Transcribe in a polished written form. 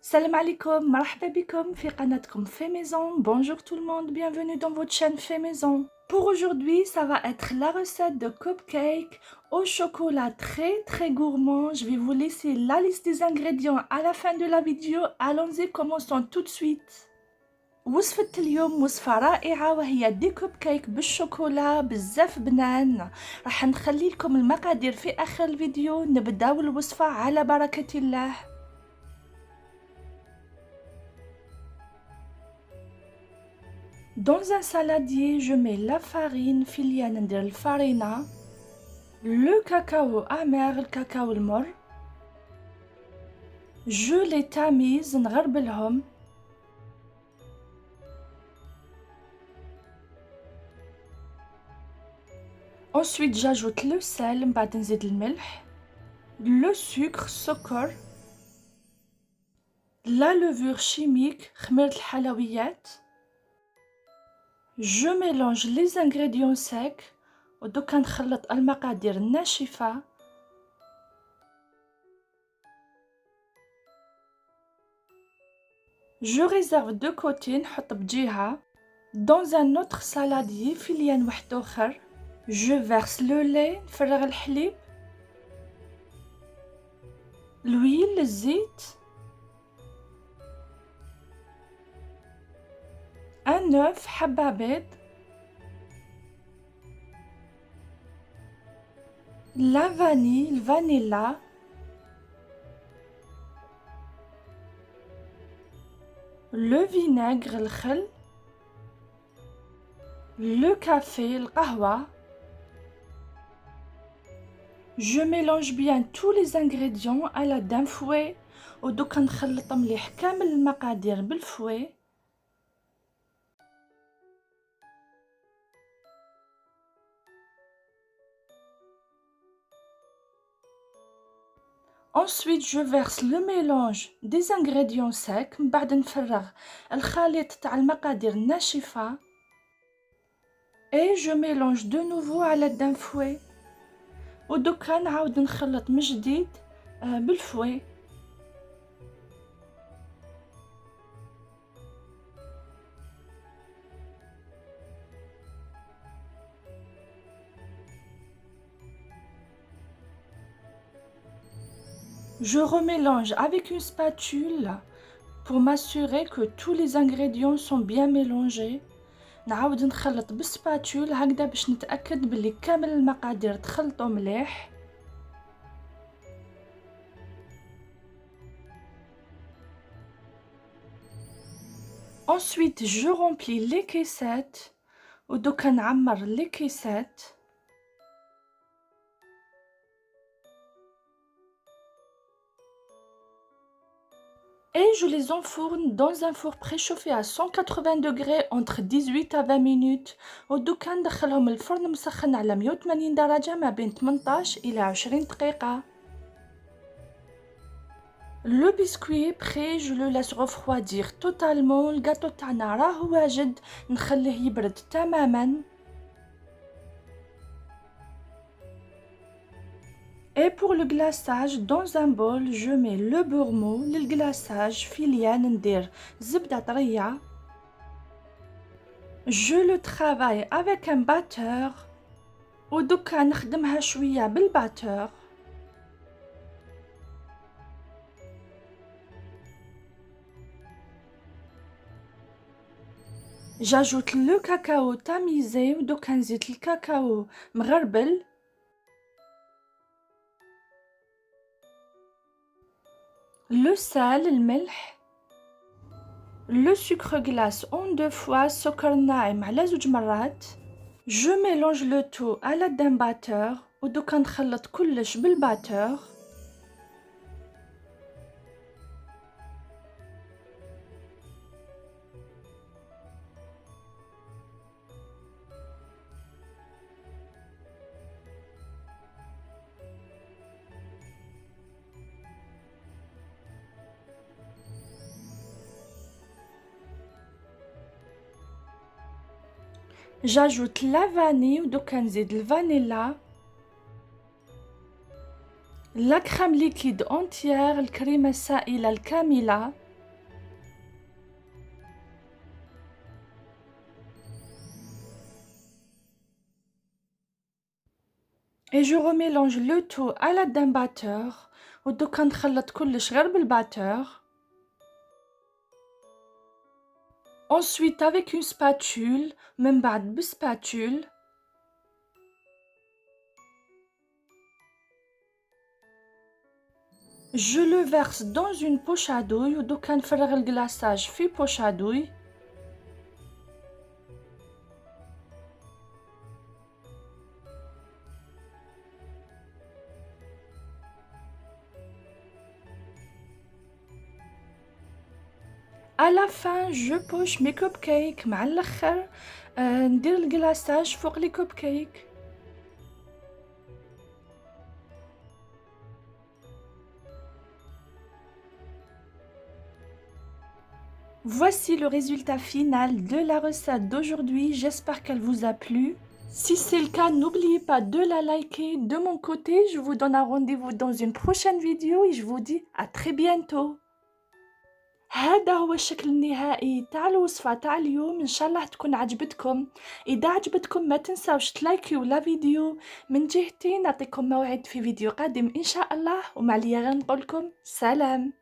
Salam alaikum, marhaba bikoum fi qanatkoum Fait Maison. Bonjour tout le monde, bienvenue dans votre chaîne Fait Maison. Pour aujourd'hui, ça va être la recette de cupcake au chocolat très gourmand. Je vais vous laisser la liste des ingrédients à la fin de la vidéo. Allons-y, commençons tout de suite. وصفة اليوم وصفة رائعة وهي دي كوب كيك بالشوكولا بزاف بنان. راح نخلي لكم المقادير في آخر الفيديو. نبداو الوصفة على بركة الله. Dans un saladier, je mets la farine, filiane ندير الفارينة, le cacao amer, le cacao المر. Je les tamise, نغربلهم. Ensuite, j'ajoute le sel, من بعد نزيد الملح, le sucre, السكر, la levure chimique, خميرة الحلويات. Je mélange les ingrédients secs ودوكا نخلط المقادير الناشفة. Je réserve de côté, نحط بجهة. Dans un autre saladier, فيليان واحد آخر, je verse le lait, نفرغ الحليب, l'huile, الزيت, un œuf, حبة بيض, la vanille, le vanilla, le vinaigre, الخل, le café, القهوة. Je mélange bien tous les ingrédients à l'aide d'un fouet ودوكا نخلط مليح كامل المقادير بالفouet. Ensuite, je verse le mélange des ingrédients secs. من بعد نفرغ الخليط تاع المقادير الناشفة. Et je mélange de nouveau à l'aide d'un fouet. ودوكا نعاود نخلط من جديد بالفouet. Je remélange avec une spatule pour m'assurer que tous les ingrédients sont bien mélangés. نعاود نخلط بالسباتول هكذا باش نتأكد بلي كامل المقادير تخلطوا مليح. Ensuite, je remplis les caissettes ودوكا نعمر les caissettes. Et je les enfourne dans un four préchauffé à 180 degrés entre 18 à 20 minutes. ودوكا ندخلهم الفرن مسخن على 180 درجة ما بين 18 إلى 20 دقيقة. Le biscuit est prêt, je le laisse refroidir totalement. الجاتو تاعنا راه واجد, نخليه يبرد تماما. Et pour le glaçage, dans un bol, je mets le beurre mou. للglaçage, فيليان ندير زبدة طرية. Je le travaille avec un batteur. ودوكا نخدمها شوية بالباتور. J'ajoute le cacao tamisé ودوكا نزيد الكاكاو مغربل. Le sel, الملح, le sucre glace en 2 fois, سكر ناعم على 2 مرات. Je mélange le tout à l'aide d'un batteur ودوكا نخلط كلش بالباتور. J'ajoute la vanille ودوكا نزيد الفانيلا, la crème liquide entière, الكريمة السائلة الكاملة, Et je remélange le tout à l'aide d'un batteur. ودوكا نخلط كلش غير بالباتور. Ensuite avec une spatule, من بعد بسباتول. Je le verse dans une poche à douille ودوكا نفرغ الجلاçage في poche à douille. À la fin, je poche mes cupcakes مع الآخر ندير الجلاçage فوق les cupcakes. Voici le résultat final de la recette d'aujourd'hui. J'espère qu'elle vous a plu. Si c'est le cas, n'oubliez pas de la liker. De mon côté, je vous donne un rendez-vous dans une prochaine vidéo et je vous dis à très bientôt. هذا هو الشكل النهائي تاع الوصفة تاع اليوم. ان شاء الله تكون عجبتكم. اذا عجبتكم ما تنساوش تلايكيو لا فيديو. من جهتي نعطيكم موعد في فيديو قادم ان شاء الله، وما عليا غير نقولكم سلام.